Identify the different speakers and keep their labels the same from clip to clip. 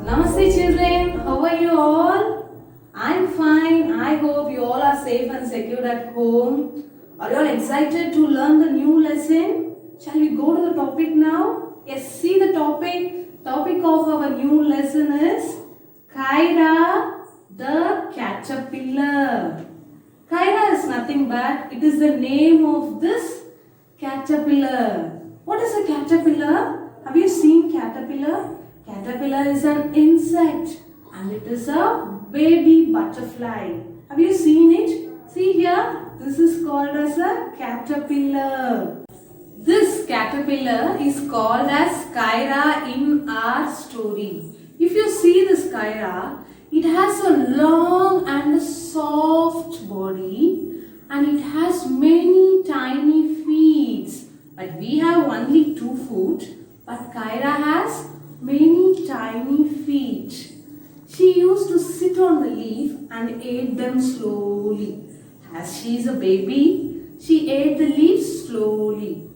Speaker 1: Namaste children, how are you all? I'm fine. I hope you all are safe and secure at home. Are you all excited to learn the new lesson? Shall we go to the topic now? Yes, see the topic. Topic of our new lesson is Kyra the caterpillar. Kyra is nothing but it is the name of this caterpillar. What is a caterpillar? Have you seen caterpillar? Caterpillar is an insect and it is a baby butterfly. Have you seen it? See here, this is called as a caterpillar. This caterpillar is called as Kyra in our story. If you see this Kyra, it has a long and soft body and it has many tiny feet. But we have only 2 feet, but Kyra has many tiny feet. She used to sit on the leaf and ate them slowly. As she is a baby, she ate the leaves slowly.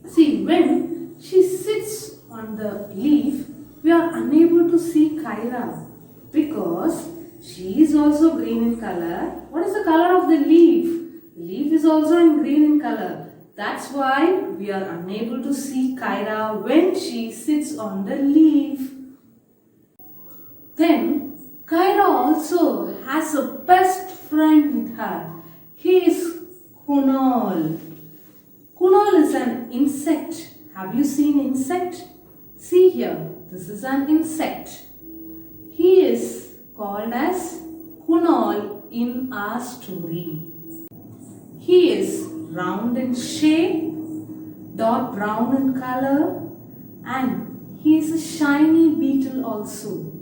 Speaker 1: See, when she sits on the leaf, we are unable to see Kyra because she is also green in color. What is the color of the leaf? The leaf is also in green in color. That's why we are unable to see Kyra when she sits on the leaf. Then Kyra also has a best friend with her. He is Kunal. Kunal is an insect. Have you seen insect? See here, this is an insect. He is called as Kunal in our story. He is round in shape, dark brown in color, and he is a shiny beetle also.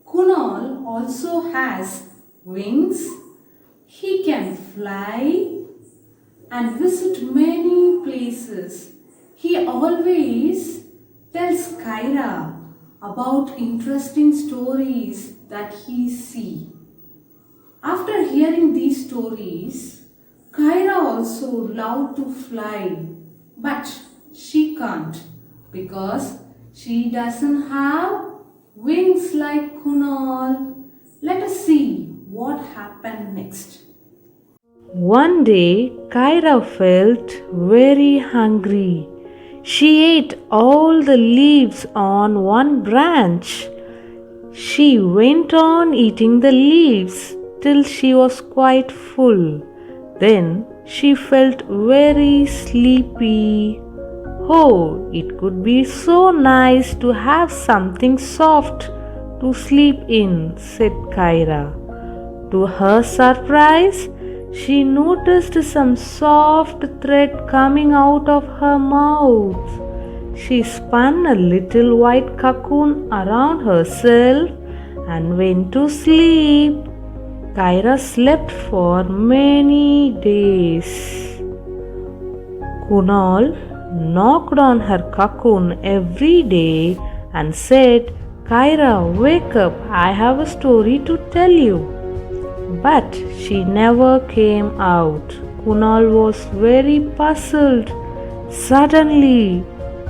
Speaker 1: Kunal also has wings. He can fly and visit many places. He always tells Kyra about interesting stories that he sees. After hearing these stories, Kyra also loved to fly, but she can't because she doesn't have wings like Kunal. Let us see what happened next.
Speaker 2: One day, Kyra felt very hungry. She ate all the leaves on one branch. She went on eating the leaves till she was quite full. Then she felt very sleepy. Oh, it could be so nice to have something soft to sleep in, said Kyra. To her surprise, she noticed some soft thread coming out of her mouth. She spun a little white cocoon around herself and went to sleep. Kyra slept for many days. Kunal knocked on her cocoon every day and said, Kyra, wake up, I have a story to tell you. But she never came out. Kunal was very puzzled. Suddenly,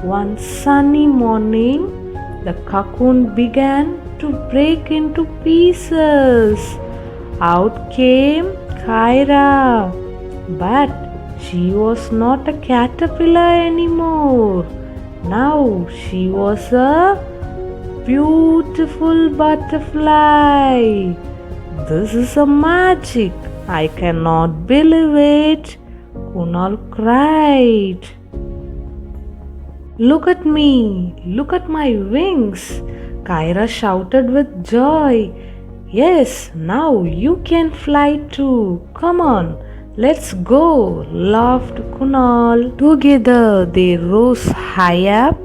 Speaker 2: one sunny morning, the cocoon began to break into pieces. Out came Kyra, but she was not a caterpillar anymore. Now she was a beautiful butterfly. This is a magic. I cannot believe it. Kunal cried. Look at me. Look at my wings. Kyra shouted with joy. Yes, now you can fly too. Come on, let's go, laughed Kunal. Together they rose high up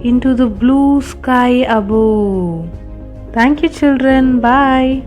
Speaker 2: into the blue sky above. Thank you, children. Bye.